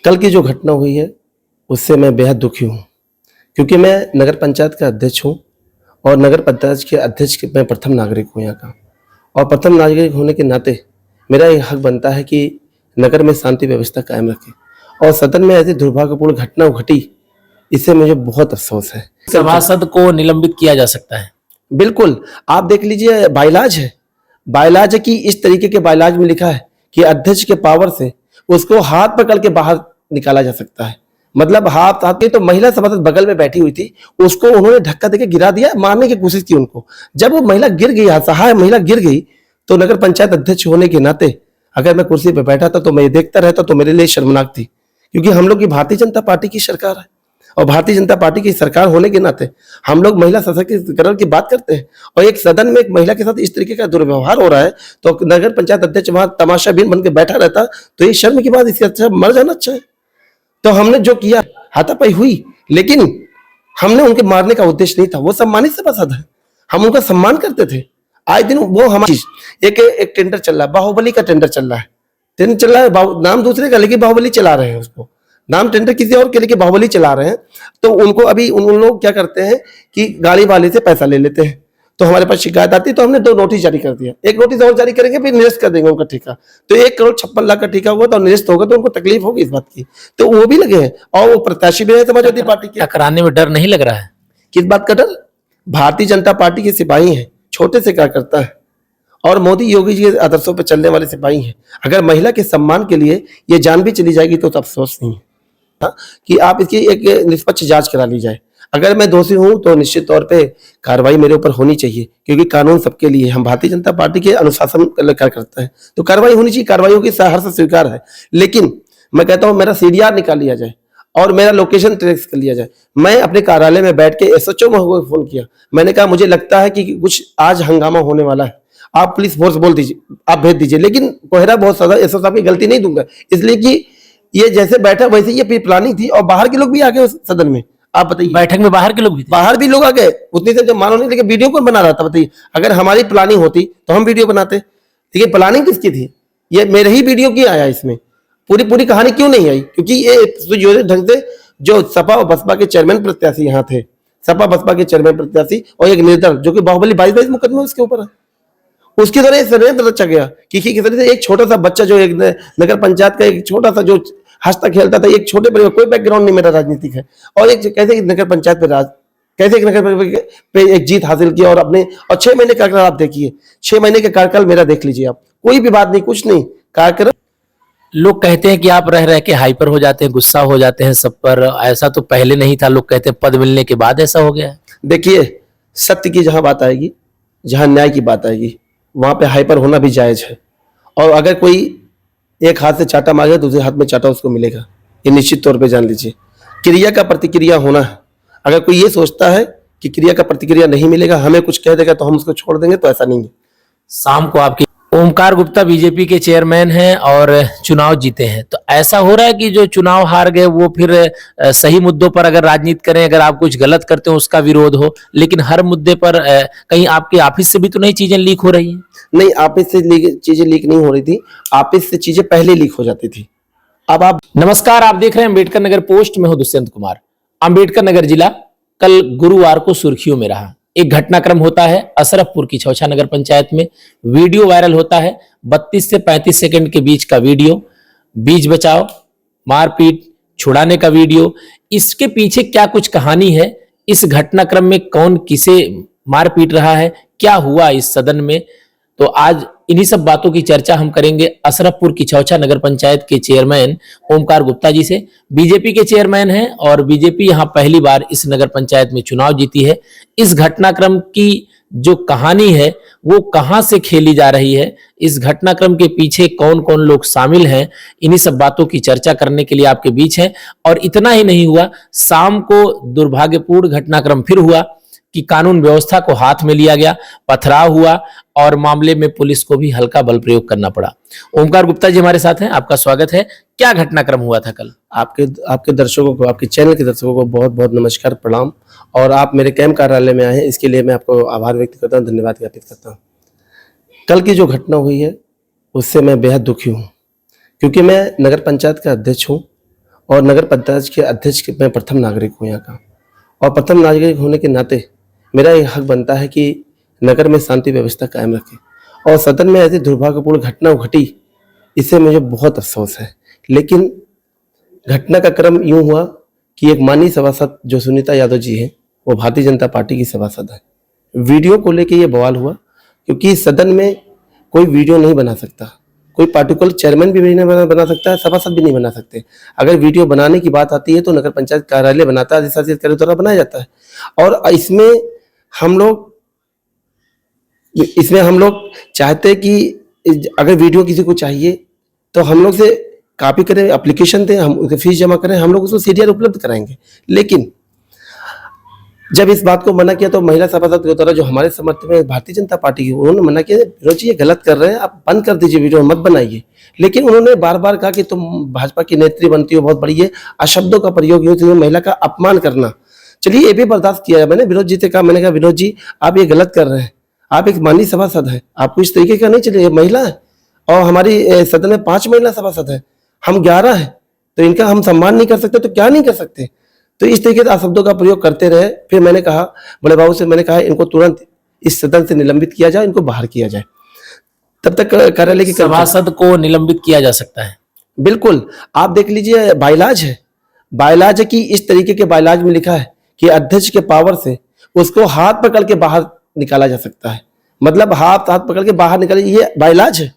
कल की जो घटना हुई है उससे मैं बेहद दुखी हूँ, क्योंकि मैं नगर पंचायत का अध्यक्ष हूँ और नगर पंचायत के अध्यक्ष मैं प्रथम नागरिक हूँ यहाँ का। और प्रथम नागरिक होने के नाते मेरा ये हक बनता है कि नगर में शांति व्यवस्था कायम रखें। और सदन में ऐसी दुर्भाग्यपूर्ण घटना घटी, इससे मुझे बहुत अफसोस है। सभासद को निलंबित किया जा सकता है। बिल्कुल, आप देख लीजिए, बायलाज है, बायलाज है कि इस तरीके के बायलाज में लिखा है कि अध्यक्ष के पावर से उसको हाथ पकड़ के बाहर निकाला जा सकता है। मतलब हाथ आके तो महिला सभासद बगल में बैठी हुई थी, उसको उन्होंने धक्का देके गिरा दिया, मारने की कोशिश की उनको। जब वो महिला गिर गई, असहाय महिला गिर गई, तो नगर पंचायत अध्यक्ष होने के नाते अगर मैं कुर्सी पर बैठा था तो मैं ये देखता रहता तो मेरे लिए शर्मनाक थी, क्योंकि हम लोग की भारतीय जनता पार्टी की सरकार है और भारतीय जनता पार्टी की सरकार होने के नाते हम लोग महिला सशक्तिकरण की बात करते हैं। और एक सदन में एक महिला के साथ इस तरीके का दुर्व्यवहार हो रहा है तो नगर पंचायत अध्यक्ष वहां तमाशाबीन बन के बैठा रहता तो ये शर्म की बात, इससे अच्छा मर जाना अच्छा है। तो हमने जो किया, हाथापाई हुई, लेकिन हमने उनके मारने का उद्देश्य नहीं था। वो सम्मानित सभासद है, हम उनका सम्मान करते थे। आए दिन वो हमारी एक टेंडर चल रहा है, बाहुबली का टेंडर चल रहा है, नाम दूसरे का लेकिन बाहुबली चला रहे हैं उसको, नाम टेंडर किसी और के लिए बाहुबली चला रहे हैं। तो उनको अभी उन लोग क्या करते हैं कि गाड़ी वाले से पैसा ले लेते हैं, तो हमारे पास शिकायत आती है तो हमने 2 नोटिस जारी कर दिया। एक नोटिस और जारी करेंगे, फिर निरस्त कर देंगे उनका ठेका। तो 1,56,00,000 का ठेका हुआ तो निरस्त होगा तो उनको तकलीफ होगी इस बात की, तो वो भी लगे हैं। और वो प्रत्याशी भी है समाजवादी पार्टी के। टकराने में डर नहीं लग रहा है? किस बात का डर? भारतीय जनता पार्टी के सिपाही हैं, छोटे से कार्यकर्ता है और मोदी योगी जी के आदर्शों पर चलने वाले सिपाही हैं। अगर महिला के सम्मान के लिए ये जान भी चली जाएगी तो अफसोस नहीं है कि आप इसकी एक निष्पक्ष जांच करा ली जाए। अगर मैं दोषी हूं तो निश्चित तौर पे कार्रवाई मेरे ऊपर होनी चाहिए, क्योंकि कानून सबके लिए, हम भारतीय जनता पार्टी के अनुशासन क्या करते हैं तो कार्रवाई होनी चाहिए। कार्रवाइयों की सहर्ष स्वीकार है, लेकिन मैं कहता हूं मेरा सीडीआर निकाल लिया जाए और मेरा लोकेशन ट्रेस कर लिया जाए। मैं अपने कार्यालय में बैठ के एसएचओ महोदय को फोन किया, मैंने कहा मुझे लगता है कि कुछ आज हंगामा होने वाला है, आप पुलिस फोर्स बोल दीजिए, आप भेज दीजिए। लेकिन कोहरा बहुत ज्यादा, एसओ साहब की गलती नहीं दूंगा, इसलिए कि ये जैसे बैठा वैसे ये प्लानिंग थी और बाहर के लोग भी आ गए उस सदन में। आप बताइए, बैठक में बाहर के लोग भी थे? बाहर भी लोग आ गए उतनी देर, जब मानो नहीं, लेकिन वीडियो कौन बना रहा था बताइए? अगर हमारी प्लानिंग होती तो हम वीडियो बनाते, लेकिन प्लानिंग किसकी थी? ये मेरे ही वीडियो की आया, इसमें पूरी कहानी क्यों नहीं आई? क्योंकि ये सुयोजित ढंग से जो सपा और बसपा के चेयरमैन प्रत्याशी यहाँ थे, सपा बसपा के चेयरमैन प्रत्याशी और एक निर्दल जो कि बाहुबली 22 मुकदमे उसके ऊपर है, उसकी तरह षड्यंत्र रचा गया कि किस तरह से एक छोटा सा बच्चा जो एक नगर पंचायत का एक छोटा सा जो हंसता खेलता था, एक छोटे परिवार, कोई बैकग्राउंड नहीं मेरा राजनीतिक है, और एक कैसे नगर पंचायत पे कैसे नगर पे एक जीत हासिल किया और अपने, और 6 महीने कार्यकाल आप देखिए, 6 महीने का कार्यकाल मेरा देख लीजिए आप, कोई विवाद नहीं, कुछ नहीं, कार्यक्रम। लोग कहते हैं कि आप रह रह के हाइपर हो जाते हैं, गुस्सा हो जाते हैं सब पर, ऐसा तो पहले नहीं था। लोग कहते हैं पद मिलने के बाद ऐसा हो गया है। देखिए, सत्य की जहां बात आएगी, जहां न्याय की बात आएगी, वहां पे हाइपर होना भी जायज है। और अगर कोई एक हाथ से चाटा मांगे दूसरे हाथ में चाटा उसको मिलेगा, ये निश्चित तौर पे जान लीजिए। क्रिया का प्रतिक्रिया होना है। अगर कोई ये सोचता है कि क्रिया का प्रतिक्रिया नहीं मिलेगा, हमें कुछ कह देगा तो हम उसको छोड़ देंगे, तो ऐसा नहीं है। शाम को आपकी ओमकार गुप्ता बीजेपी के चेयरमैन हैं और चुनाव जीते हैं, तो ऐसा हो रहा है कि जो चुनाव हार गए वो फिर सही मुद्दों पर अगर राजनीति करें, अगर आप कुछ गलत करते हो उसका विरोध हो, लेकिन हर मुद्दे पर कहीं आपके ऑफिस से भी तो नहीं चीजें लीक हो रही हैं? नहीं, ऑफिस से चीजें लीक नहीं हो रही थी, ऑफिस से चीजें पहले लीक हो जाती थी। अब आप नमस्कार, आप देख रहे हैं अम्बेडकर नगर पोस्ट में हूं दुष्यंत कुमार। अम्बेडकर नगर जिला कल गुरुवार को सुर्खियों में रहा। एक घटनाक्रम होता है अशरफपुर की छौछा नगर पंचायत में, वीडियो वायरल होता है, 32 से 35 सेकंड के बीच का वीडियो, बीच बचाव, मारपीट, छुड़ाने का वीडियो। इसके पीछे क्या कुछ कहानी है, इस घटनाक्रम में कौन किसे मार पीट रहा है, क्या हुआ इस सदन में, तो आज इन्हीं सब बातों की चर्चा हम करेंगे अशरफपुर की छौछा नगर पंचायत के चेयरमैन ओमकार गुप्ता जी से। बीजेपी के चेयरमैन हैं और बीजेपी यहां पहली बार इस नगर पंचायत में चुनाव जीती है। इस घटनाक्रम की जो कहानी है वो कहां से खेली जा रही है, इस घटनाक्रम के पीछे कौन कौन लोग शामिल हैं, इन्हीं सब बातों की चर्चा करने के लिए आपके बीच है। और इतना ही नहीं हुआ, शाम को दुर्भाग्यपूर्ण घटनाक्रम फिर हुआ कि कानून व्यवस्था को हाथ में लिया गया, पथराव हुआ और मामले में पुलिस को भी हल्का बल प्रयोग करना पड़ा। ओमकार गुप्ता जी हमारे साथ हैं, आपका स्वागत है। क्या घटनाक्रम हुआ था कल? आपके दर्शकों को, आपके चैनल के दर्शकों को बहुत बहुत नमस्कार, प्रणाम। और आप मेरे कैंप कार्यालय में आए हैं, इसके लिए मैं आपको आभार व्यक्त करता हूँ, धन्यवाद ज्ञापित करता हूँ। कल की जो घटना हुई है उससे मैं बेहद दुखी हूँ, क्योंकि मैं नगर पंचायत का अध्यक्ष हूँ और नगर पंचायत के अध्यक्ष के मैं प्रथम नागरिक हूँ यहाँ का। और प्रथम नागरिक होने के नाते मेरा ये हक बनता है कि नगर में शांति व्यवस्था कायम रखें। और सदन में ऐसी दुर्भाग्यपूर्ण घटना घटी, इससे मुझे बहुत अफसोस है। लेकिन घटना का क्रम यूं हुआ कि एक माननीय सभासद जो सुनीता यादव जी हैं, वो भारतीय जनता पार्टी की सभासद है। वीडियो को लेके ये बवाल हुआ क्योंकि सदन में कोई वीडियो नहीं बना सकता, कोई पार्टिकुलर चेयरमैन भी नहीं बना सकता है, सभासद भी नहीं बना सकते। अगर वीडियो बनाने की बात आती है तो नगर पंचायत कार्यालय बनाता है, अधिशासित कार्य द्वारा बनाया जाता है। और इसमें हम लोग चाहते हैं कि अगर वीडियो किसी को चाहिए तो हम लोग से कॉपी करें, एप्लीकेशन दें, हम उसकी फीस जमा करें, हम लोग उसको सीडीआर उपलब्ध कराएंगे। लेकिन जब इस बात को मना किया तो महिला सभासद के द्वारा जो हमारे समर्थन में भारतीय जनता पार्टी की, उन्होंने मना किया, विनोद जी ये गलत कर रहे हैं, आप बंद कर दीजिए, वीडियो मत बनाइए। लेकिन उन्होंने बार बार कहा कि तुम भाजपा की नेत्री बनती हो, बहुत बड़ी है, अशब्दों का प्रयोग यूं महिला का अपमान करना। चलिए ये भी बर्दाश्त किया है। मैंने विनोद जी से कहा, मैंने कहा विनोद जी आप ये गलत कर रहे हैं, आप एक माननीय सभासद है, आपको इस तरीके का नहीं चलिए। महिला है और हमारी सदन में 5 महिला सभासद है, हम 11 है, तो इनका हम सम्मान नहीं कर सकते तो क्या नहीं कर सकते। तो इस तरीके से शब्दों का प्रयोग करते रहे। फिर मैंने कहा, बड़े बाबू से मैंने कहा इनको तुरंत इस सदन से निलंबित किया जाए, इनको बाहर किया जाए। तब तक कार्यालय के सभासद को निलंबित किया जा सकता है? बिल्कुल, आप देख लीजिए, बाइलाज है, बाइलाज है कि इस तरीके के बाइलाज में लिखा है कि अध्यक्ष के पावर से उसको हाथ पकड़ के बाहर निकाला जा सकता है। मतलब हाथ पकड़ के बाहर निकाले, ये बाइलाज है,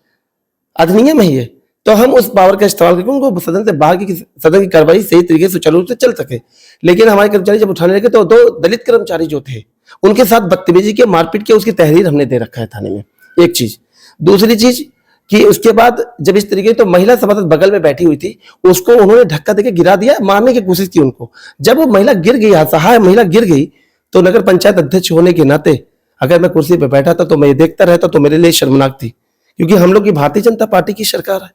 अधिनियम है ये। तो हम उस पावर का इस्तेमाल करके उनको सदन से बाहर की, सदन की कार्रवाई सही तरीके से सुचारू रूप से चल सके। लेकिन हमारे कर्मचारी जब उठाने लगे तो 2 दलित कर्मचारी जो थे उनके साथ बदतमीजी के, मारपीट के, उसकी तहरीर हमने दे रखा है थाने में। एक चीज। दूसरी चीज कि उसके बाद जब इस तरीके, तो महिला सभासद बगल में बैठी हुई थी, उसको उन्होंने धक्का देके गिरा दिया, मारने की कोशिश की उनको। जब वो महिला गिर गई, असहाय महिला गिर गई, तो नगर पंचायत अध्यक्ष होने के नाते अगर मैं कुर्सी पर बैठा था तो मैं देखता रहता तो मेरे लिए शर्मनाक थी। क्योंकि हम लोग की भारतीय जनता पार्टी की सरकार है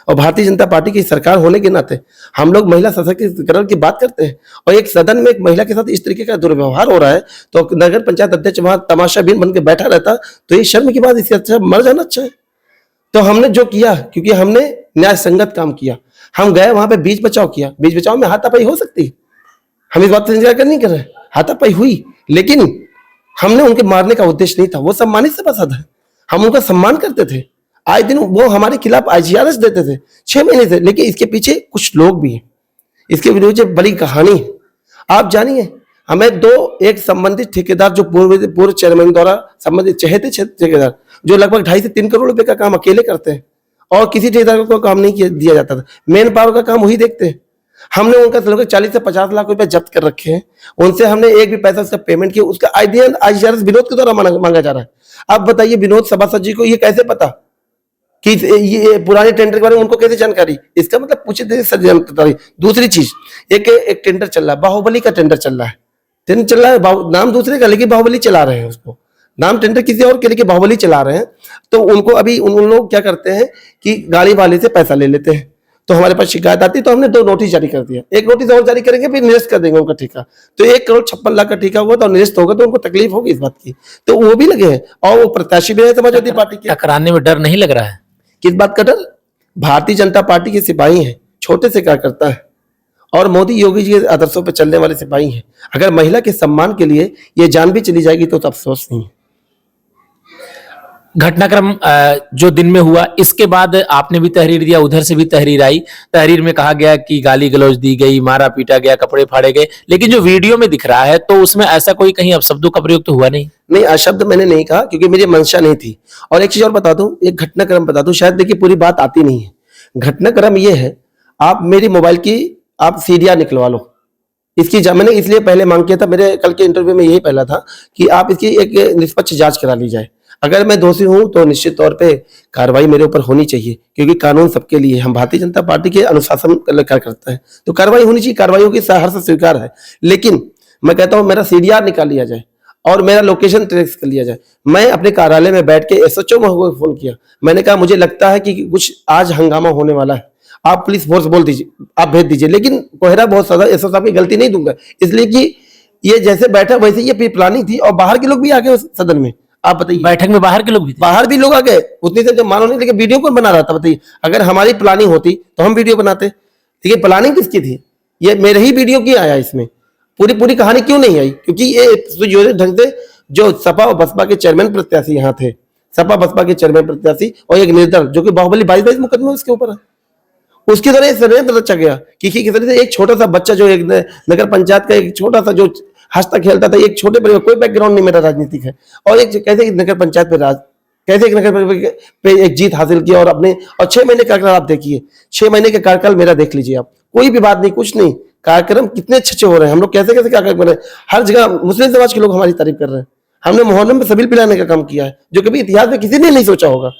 और भारतीय जनता पार्टी की सरकार होने के नाते हम लोग महिला सशक्तिकरण की बात करते हैं। और एक सदन में एक महिला के साथ इस तरीके का दुर्व्यवहार हो रहा है तो नगर पंचायत अध्यक्ष वहां तमाशाबीन बन के बैठा रहता तो ये शर्म की बात, इससे अच्छा मर जाना अच्छा है। तो हमने जो किया, क्योंकि हमने न्याय संगत काम किया, हम गए वहां पे बीच बचाव किया। बीच बचाव में हाथापाई हो सकती है, हम इस बात से इंतजार नहीं कर रहे, हाथापाई हुई, लेकिन हमने उनके मारने का उद्देश्य नहीं था। वो सम्मानित सभासद है, हम उनका सम्मान करते थे। आए दिन वो हमारे खिलाफ IGRS देते थे 6 महीने से। लेकिन इसके पीछे कुछ लोग भी हैं, इसके विरोध बड़ी कहानी है। आप जानिए, हमें एक संबंधित ठेकेदार जो पूर्व चेयरमैन द्वारा संबंधित चहेते ठेकेदार, जो लगभग 2.5 से 3 करोड़ रुपए का काम अकेले करते हैं और किसी ठेकेदार को काम नहीं दिया जाता था, मेन पावर का काम वही देखते हैं। हमने उनका लगभग 40 से 50 लाख रुपए जब्त कर रखे हैं, उनसे हमने एक भी पैसा उसका पेमेंट किया, उसका IGRS विनोद के द्वारा मांगा जा रहा है। अब बताइए विनोद सभासद जी को ये कैसे पता कि ये पुराने टेंडर के बारे में उनको कैसे जानकारी? इसका मतलब पूछे सर जानकारी। दूसरी चीज, एक टेंडर चल रहा है, बाहुबली का टेंडर चल रहा है, नाम दूसरे का लेकिन बाहुबली चला रहे हैं उसको, नाम टेंडर किसी और के लेके बाहुबली चला रहे हैं। तो उनको अभी उन लोग क्या करते हैं कि गाड़ी वाले से पैसा ले लेते हैं। तो हमारे पास शिकायत आती है तो हमने 2 नोटिस जारी कर दिया, एक नोटिस और जारी करेंगे, फिर निरस्त कर देंगे उनका ठेका। तो 1,56,00,000 का ठेका हुआ तो निरस्त होगा तो उनको तकलीफ होगी इस बात की, तो वो भी लगे हैं। और वो प्रत्याशी भी है समाजवादी पार्टी के। टकराने में डर नहीं लग रहा है? किस बात का डर? भारतीय जनता पार्टी के सिपाही हैं, छोटे से कार्यकर्ता है और मोदी योगी जी के आदर्शों पर चलने वाले सिपाही हैं। अगर महिला के सम्मान के लिए ये जान भी चली जाएगी तो अफसोस नहीं है। घटनाक्रम जो दिन में हुआ, इसके बाद आपने भी तहरीर दिया, उधर से भी तहरीर आई। तहरीर में कहा गया कि गाली गलौज दी गई, मारा पीटा गया, कपड़े फाड़े गए, लेकिन जो वीडियो में दिख रहा है तो उसमें ऐसा कोई कहीं अपशब्दों का प्रयोग तो हुआ नहीं? नहीं, अशब्द मैंने नहीं कहा क्योंकि मेरी मंशा नहीं थी। और एक चीज और बता दूं, एक घटनाक्रम बता दूं, शायद देखिए पूरी बात आती नहीं है। घटनाक्रम ये है, आप मेरी मोबाइल की आप सीडीआर निकलवा लो इसकी। मैंने इसलिए पहले मांग किया था, मेरे कल के इंटरव्यू में यही पहला था कि आप इसकी एक निष्पक्ष जांच करा ली जाए। अगर मैं दोषी हूं तो निश्चित तौर पे कार्रवाई मेरे ऊपर होनी चाहिए, क्योंकि कानून सबके लिए, हम भारतीय जनता पार्टी के अनुशासन कार्यकर्ता है, तो कार्रवाई होनी चाहिए, कार्रवाइयों की सहर्ष स्वीकार है। लेकिन मैं कहता हूं मेरा सीडीआर निकाल लिया जाए और मेरा लोकेशन ट्रेस कर लिया जाए। मैं अपने कार्यालय में बैठ के SHO को फोन किया, मैंने कहा मुझे लगता है कि कुछ आज हंगामा होने वाला है, आप पुलिस फोर्स बोल दीजिए, आप भेज दीजिए। लेकिन कोहरा बहुत ज्यादा, SO साहब की गलती नहीं दूंगा, इसलिए कि ये जैसे बैठा वैसे ये प्लानिंग थी और बाहर के लोग भी आ गए उस सदन में। आप बताइए, बैठक में बाहर के लोग भी थे? बाहर भी लोग आ गए उतनी देर, जब मानो नहीं, लेकिन वीडियो कौन बना रहा था बताइए? अगर हमारी प्लानिंग होती तो हम वीडियो बनाते, लेकिन प्लानिंग किसकी थी? ये मेरे ही वीडियो क्यों आया इसमें, पूरी पूरी कहानी क्यों नहीं आई? क्योंकि ये सुयोजित ढंग से जो सपा और बसपा के चेयरमैन प्रत्याशी यहाँ थे, सपा बसपा के चेयरमैन प्रत्याशी और एक निर्दल जो कि बाहुबली 22 मुकदमे उसके ऊपर है, उसकी तरह षड्यंत्र रचा गया कि किस तरह से एक छोटा सा बच्चा जो एक नगर पंचायत का एक छोटा सा जो हंसता खेलता था, एक छोटे परिवार, कोई बैकग्राउंड नहीं मेरा राजनीतिक है, और एक कैसे नगर पंचायत पे कैसे एक नगर पे एक जीत हासिल किया और अपने, और 6 महीने का कार्यकाल आप देखिए, 6 महीने का कार्यकाल मेरा देख लीजिए आप, कोई भी बात नहीं, कुछ नहीं, कार्यक्रम कितने अच्छे हो रहे हैं, हम लोग कैसे कैसे कार्यक्रम कर रहे हैं, हर जगह मुस्लिम समाज के लोग हमारी तारीफ कर रहे हैं, हमने मोहल्ले में सबील पिलाने का काम किया है जो कभी इतिहास में किसी ने नहीं सोचा होगा।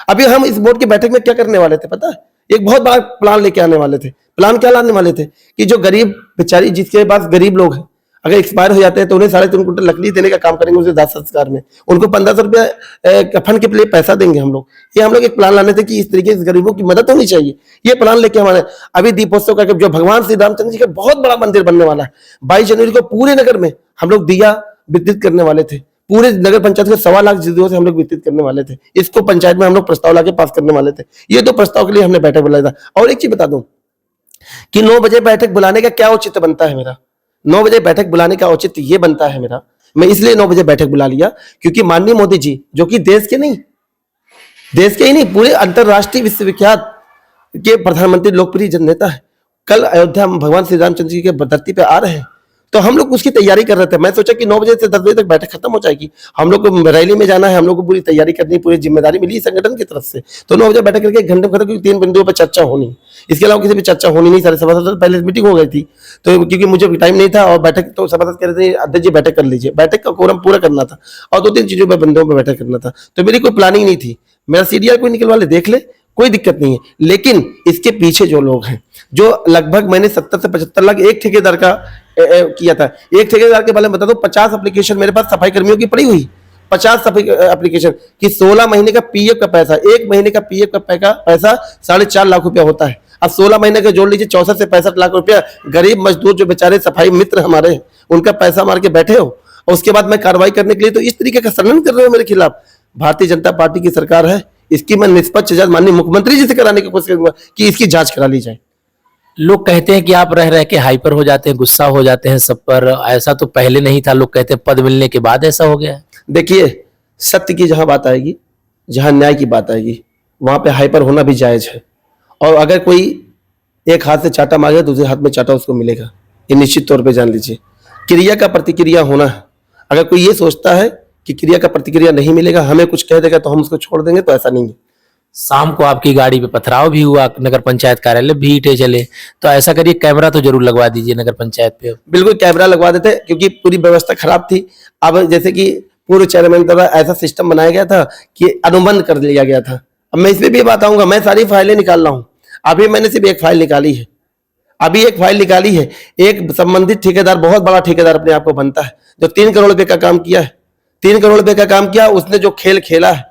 अभी हम इस बोर्ड की बैठक में क्या करने वाले थे पता है? एक बहुत बड़ा प्लान लेके आने वाले थे। प्लान क्या लाने वाले थे कि जो गरीब बेचारी, जिसके पास गरीब लोग हैं, अगर एक्सपायर हो जाते हैं तो उन्हें 3.5 कुंटल लकड़ी देने का काम करेंगे उसे दाह संस्कार में, उनको 1500 रुपया कफन के लिए पैसा देंगे हम लोग। ये हम लोग एक प्लान लाने थे कि इस तरीके से गरीबों की मदद होनी चाहिए, ये प्लान लेके हमारे अभी दीपोत्सव का जो भगवान श्री रामचंद्र जी का बहुत बड़ा मंदिर बनने वाला है, 22 जनवरी को पूरे नगर में हम लोग दिया वितरित करने वाले थे, पूरे नगर पंचायत को 1.25 लाख दियों से हम लोग वितरित करने वाले थे, इसको पंचायत में हम लोग प्रस्ताव लाके पास करने वाले थे। ये 2 प्रस्ताव के लिए हमने बैठक बुलाया था। और एक चीज बता दूं कि 9 बजे बैठक बुलाने का क्या औचित्य बनता है मेरा, 9 बजे बैठक बुलाने का औचित्य ये बनता है मेरा, मैं इसलिए 9 बजे बैठक बुला लिया क्योंकि माननीय मोदी जी जो कि देश के ही नहीं पूरे अंतरराष्ट्रीय विश्वविख्यात के प्रधानमंत्री, लोकप्रिय जननेता है, कल अयोध्या में भगवान श्री रामचंद्र जी के धरती पे आ रहे हैं, तो हम लोग उसकी तैयारी कर रहे थे। मैं सोचा कि 9 बजे से 10 बजे तक बैठक खत्म हो जाएगी, हम लोग को रैली में जाना है, हम लोग को पूरी तैयारी करनी, पूरी जिम्मेदारी मिली संगठन की तरफ से, तो 9 बजे बैठक करके 1 घंटे में खत्म, क्योंकि 3 बिंदुओं पर चर्चा होनी, इसके अलावा किसी भी चर्चा होनी नहीं। सारे सभासद पहले मीटिंग हो गई थी, तो क्योंकि मुझे टाइम नहीं था और बैठक तो सभासद कह रहे थे अध्यक्ष जी बैठक कर लीजिए, बैठक का कोरम पूरा करना था और 2-3 चीजों पर बंदों पर बैठक करना था, तो मेरी कोई प्लानिंग नहीं थी। मेरा सीडीआर कोई निकलवा ले, देख ले, कोई दिक्कत नहीं है। लेकिन इसके पीछे जो लोग हैं, जो लगभग मैंने 70 से 75 लाख एक ठेकेदार का किया था, एक ठेकेदार के बारे में बता दो, 50 एप्लीकेशन मेरे पास सफाई कर्मियों की पड़ी हुई, 50 सफाई एप्लीकेशन की 16 महीने का पीएफ का पैसा, 1 महीने का पीएफ का पैसा 4.5 लाख रुपया होता है। अब 16 महीने का जोड़ लीजिए, 64 से 65 लाख रुपया गरीब मजदूर जो बेचारे सफाई मित्र हमारे हैं, उनका पैसा मार के बैठे हो, और उसके बाद मैं कार्रवाई करने के लिए तो इस तरीके का षड्यंत्र कर रहे हो मेरे खिलाफ। भारतीय जनता पार्टी की सरकार है, इसकी मैं निष्पक्ष जांच माननीय मुख्यमंत्री जी से कराने की कोशिश करूंगा कि इसकी जांच करा ली जाए। लोग कहते हैं कि आप रह रह के हाइपर हो जाते हैं, गुस्सा हो जाते हैं सब पर, ऐसा तो पहले नहीं था, लोग कहते हैं पद मिलने के बाद ऐसा हो गया है। देखिए, सत्य की जहां बात आएगी, जहां न्याय की बात आएगी, वहां पे हाइपर होना भी जायज है, और अगर कोई एक हाथ से चाटा मारेगा दूसरे हाथ में चाटा उसको मिलेगा, ये निश्चित तौर पे जान लीजिए। क्रिया का प्रतिक्रिया होना है, अगर कोई ये सोचता है कि क्रिया का प्रतिक्रिया नहीं मिलेगा, हमें कुछ कह देगा तो हम उसको छोड़ देंगे, तो ऐसा नहीं है। शाम को आपकी गाड़ी पे पथराव भी हुआ, नगर पंचायत कार्यालय भी ईंटें चले, तो ऐसा करिए कैमरा तो जरूर लगवा दीजिए नगर पंचायत पे। बिल्कुल कैमरा लगवा देते, क्योंकि पूरी व्यवस्था खराब थी। अब जैसे कि पूर्व चेयरमैन द्वारा ऐसा सिस्टम बनाया गया था कि अनुबंध कर लिया गया था। अब मैं इसमें भी बात आऊंगा, मैं सारी फाइलें निकाल रहा हूं, अभी मैंने सिर्फ एक फाइल निकाली है, अभी एक फाइल निकाली है। एक संबंधित ठेकेदार, बहुत बड़ा ठेकेदार अपने आप को बनता है, जो 3 करोड़ रुपए का काम किया है, 3 करोड़ रुपए का काम किया, उसने जो खेल खेला है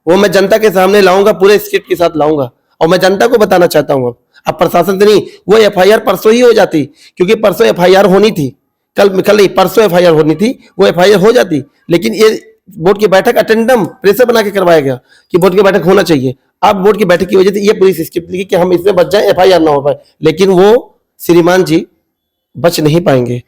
वो मैं जनता के सामने लाऊंगा, पूरे स्क्रिप्ट के साथ लाऊंगा, और मैं जनता को बताना चाहता हूं। अब प्रशासन से नहीं, वो एफआईआर परसों ही हो जाती, क्योंकि परसों एफआईआर होनी थी, कल नहीं परसों एफआईआर होनी थी, वो एफआईआर हो जाती, लेकिन ये बोर्ड की बैठक अटेंडम प्रेशर बना के करवाया गया कि बोर्ड की बैठक होना चाहिए। अब बोर्ड की बैठक की वजह से ये पूरी स्क्रिप्ट लिखी कि हम इसमें बच जाए, एफआईआर ना हो पाए, लेकिन वो श्रीमान जी बच नहीं पाएंगे।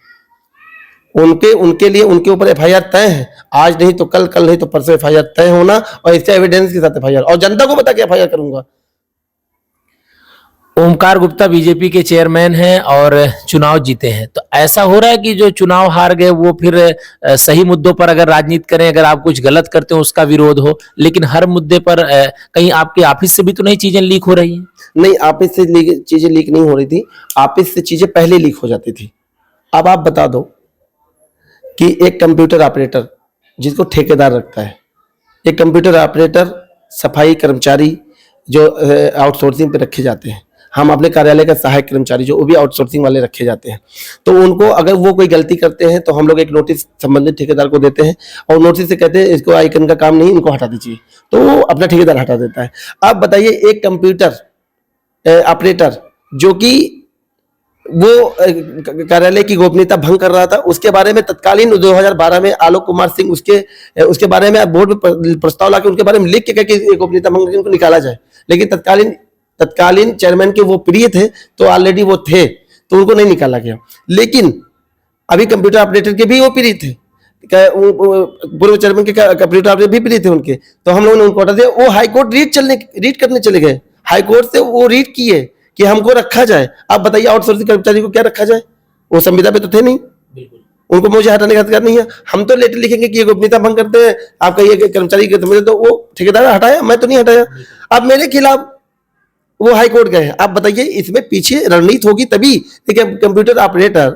उनके लिए उनके ऊपर एफआईआर तय है, आज नहीं तो कल, कल नहीं तो परसों एफआईआर तय होना, और इसके एविडेंस के साथ एफआईआर, और जनता को बता के एफआईआर करूंगा। ओमकार गुप्ता बीजेपी के चेयरमैन हैं और चुनाव जीते हैं, तो ऐसा हो रहा है कि जो चुनाव हार गए वो फिर सही मुद्दों पर अगर राजनीति करें, अगर आप कुछ गलत करते हो उसका विरोध हो, लेकिन हर मुद्दे पर कहीं आपके ऑफिस से भी तो नहीं चीजें लीक हो रही हैं? नहीं, ऑफिस से चीजें लीक नहीं हो रही थी, ऑफिस से चीजें पहले लीक हो जाती थी। अब आप बता दो कि एक कंप्यूटर ऑपरेटर जिसको ठेकेदार रखता है, एक कंप्यूटर ऑपरेटर, सफाई कर्मचारी जो आउटसोर्सिंग पे रखे जाते हैं, हम अपने कार्यालय का सहायक कर्मचारी जो वो भी आउटसोर्सिंग वाले रखे जाते हैं, तो उनको अगर वो कोई गलती करते हैं तो हम लोग एक नोटिस संबंधित ठेकेदार को देते हैं, और नोटिस से कहते हैं इसको आइकन का काम नहीं, इनको हटा दीजिए, तो वो अपना ठेकेदार हटा देता है। अब बताइए, एक कंप्यूटर ऑपरेटर जो कि वो कार्यालय की गोपनीयता भंग कर रहा था, उसके बारे में तत्कालीन 2012 में आलोक कुमार सिंह उसके बारे में बोर्ड में प्रस्ताव लाके उनके बारे में लिख के कि गोपनीयता भंग करके उनको निकाला जाए, लेकिन तत्कालीन चेयरमैन के वो प्रिय थे, तो ऑलरेडी वो थे, तो उनको नहीं निकाला गया। लेकिन अभी कंप्यूटर ऑपरेटर के भी वो पीड़ित थे, पूर्व चेयरमैन के कंप्यूटर ऑपरेटर भी पीड़ित थे उनके, तो हम लोगों ने उनको हटा दिया। वो हाई कोर्ट रीड करने चले गए, हाई कोर्ट से वो रीड किए कि हमको रखा जाए। आप बताइए आउटसोर्सिंग कर्मचारी को क्या रखा जाए, वो संविदा पे तो थे नहीं, उनको मुझे हटाने का अधिकार नहीं है। हम तो लेटर लिखेंगे कि ये गोपनीयता भंग करते हैं, आपका ये कर्मचारी के तो वो ठेकेदार हटाया, मैं तो नहीं हटाया। अब मेरे खिलाफ वो हाई कोर्ट गए। आप बताइए इसमें पीछे रणनीति होगी तभी, देखिए कंप्यूटर ऑपरेटर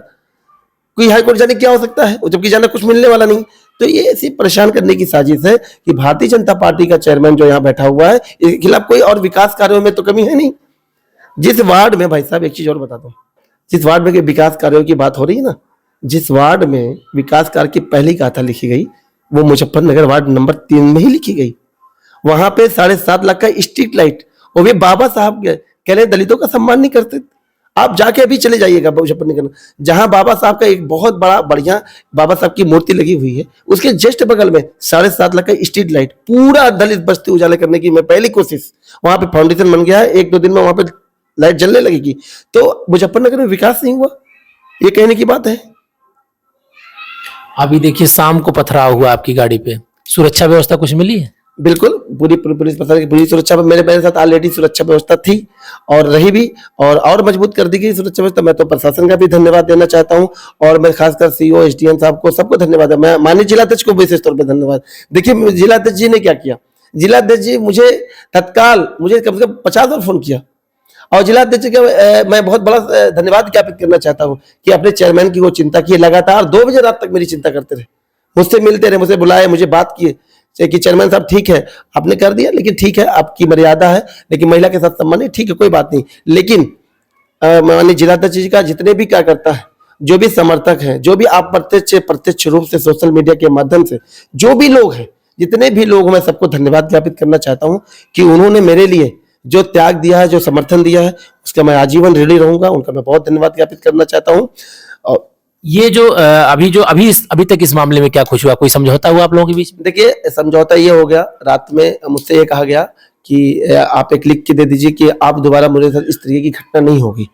कोई हाई कोर्ट जाने क्या हो सकता है, जबकि जाना कुछ मिलने वाला नहीं। तो ये ऐसी परेशान करने की साजिश है कि भारतीय जनता पार्टी का चेयरमैन जो यहाँ बैठा हुआ है, इसके खिलाफ कोई और विकास कार्यों में तो कमी है नहीं। जिस वार्ड में, भाई साहब एक चीज और बताता हूँ, जिस वार्ड में विकास कार्यों की बात हो रही है ना, जिस वार्ड में विकास कार्य की पहली गाथा लिखी गई वो मुजफ्फरनगर वार्ड नंबर 3 में ही लिखी गई। वहां पे 7.5 लाख का स्ट्रीट लाइट, वो भी बाबा साहब कह रहे दलितों का सम्मान नहीं करते। आप जाके अभी चले जाइएगा मुजफ्फरनगर, जहां बाबा साहब का एक बहुत बड़ा बढ़िया बाबा साहब की मूर्ति लगी हुई है, उसके जस्ट बगल में 7.5 लाख का स्ट्रीट लाइट, पूरा दलित बस्ती उजाला करने की मैं पहली कोशिश, वहां पे फाउंडेशन बन गया है, 1-2 दिन में वहां पे लाइट जलने लगेगी। तो मुजफ्फरनगर में विकास नहीं हुआ, ये कहने की बात है। अभी देखिए शाम को पथराव हुआ आपकी गाड़ी पे, सुरक्षा व्यवस्था कुछ मिली है? बिल्कुल, पूरी पुलिस प्रशासन की पूरी सुरक्षा, मेरे साथ ऑलरेडी सुरक्षा व्यवस्था थी और रही भी, और मजबूत कर दी गई सुरक्षा व्यवस्था। मैं तो प्रशासन का भी धन्यवाद देना चाहता हूँ, और मैं खासकर सीईओ एसडीएम साहब को, सबको धन्यवाद है। मैं माननीय जिलाध्यक्ष को विशेष तौर पर धन्यवाद। देखिए जिलाध्यक्ष जी ने क्या किया, जिलाध्यक्ष जी मुझे तत्काल मुझे कम से कम 50 बार फोन किया, और जिलाध्यक्ष का मैं बहुत बड़ा धन्यवाद ज्ञापित करना चाहता हूँ कि अपने चेयरमैन की वो चिंता की, लगातार 2 बजे रात तक मेरी चिंता करते रहे, मुझसे मिलते रहे, मुझसे बुलाए, मुझे बात किए कि चेयरमैन साहब ठीक है आपने कर दिया, लेकिन ठीक है आपकी मर्यादा है, लेकिन महिला के साथ सम्मान है, ठीक है कोई बात नहीं। लेकिन माननीय जिलाध्यक्ष जी का जितने भी कार्यकर्ता है, जो भी समर्थक हैं, जो भी आप प्रत्यक्ष रूप से सोशल मीडिया के माध्यम से जो भी लोग हैं, जितने भी लोग, मैं सबको धन्यवाद ज्ञापित करना चाहता हूँ कि उन्होंने मेरे लिए जो त्याग दिया है, जो समर्थन दिया है, उसका मैं आजीवन ऋणी रहूंगा। उनका मैं बहुत धन्यवाद ज्ञापित करना चाहता हूँ। और ये जो अभी तक इस मामले में क्या कुछ हुआ, कोई समझौता हुआ आप लोगों के बीच में? देखिए समझौता ये हो गया, रात में मुझसे ये कहा गया कि आप एक लिख के दे दीजिए कि आप दोबारा मेरे साथ इस तरीके की घटना नहीं होगी।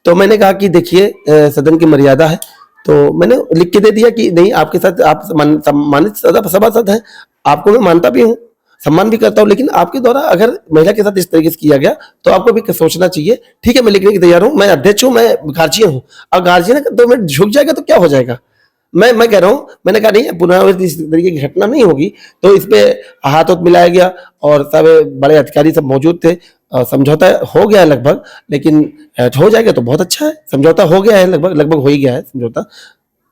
तो मैंने कहा कि देखिए सदन की मर्यादा है, तो मैंने लिख के दे दिया कि नहीं, आपके साथ आप सम्मानित सभासद हैं, आपको मैं मानता भी हूँ, सम्मान भी करता हूँ, लेकिन आपके द्वारा अगर महिला के साथ इस तरीके से किया गया तो आपको भी सोचना चाहिए। ठीक है, मैं लिखने की तैयार हूँ, मैं अध्यक्ष हूँ, मैं गार्जियन हूँ, और गार्जियन अगर 2 मिनट झुक जाएगा तो क्या हो जाएगा। मैं कह रहा हूँ, मैंने कहा नहीं पुनरावृत्ति इस तरीके की घटना नहीं होगी। तो इस पे हाथ मिलाया गया और सब बड़े अधिकारी सब मौजूद थे, समझौता हो गया है लगभग, लेकिन हो जाएगा तो बहुत अच्छा है। समझौता हो गया है, लगभग हो ही गया है समझौता।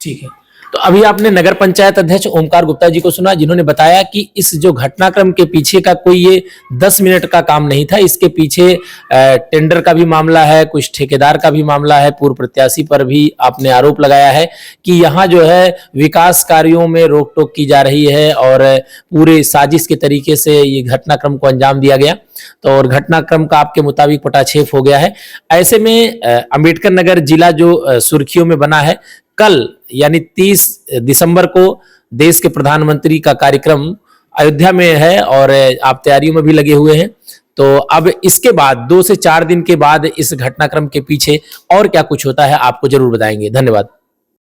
ठीक है, तो अभी आपने नगर पंचायत अध्यक्ष ओमकार गुप्ता जी को सुना, जिन्होंने बताया कि इस जो घटनाक्रम के पीछे का कोई ये 10 मिनट का काम नहीं था, इसके पीछे टेंडर का भी मामला है, कुछ ठेकेदार का भी मामला है, पूर्व प्रत्याशी पर भी आपने आरोप लगाया है कि यहाँ जो है विकास कार्यों में रोक टोक की जा रही है और पूरे साजिश के तरीके से ये घटनाक्रम को अंजाम दिया गया। तो और घटनाक्रम का आपके मुताबिक पटाक्षेप हो गया है। ऐसे में अंबेडकर नगर जिला जो सुर्खियों में बना है, कल यानी 30 दिसंबर को देश के प्रधानमंत्री का कार्यक्रम अयोध्या में है और आप तैयारियों में भी लगे हुए हैं। तो अब इसके बाद 2 से 4 दिन के बाद इस घटनाक्रम के पीछे और क्या कुछ होता है आपको जरूर बताएंगे। धन्यवाद।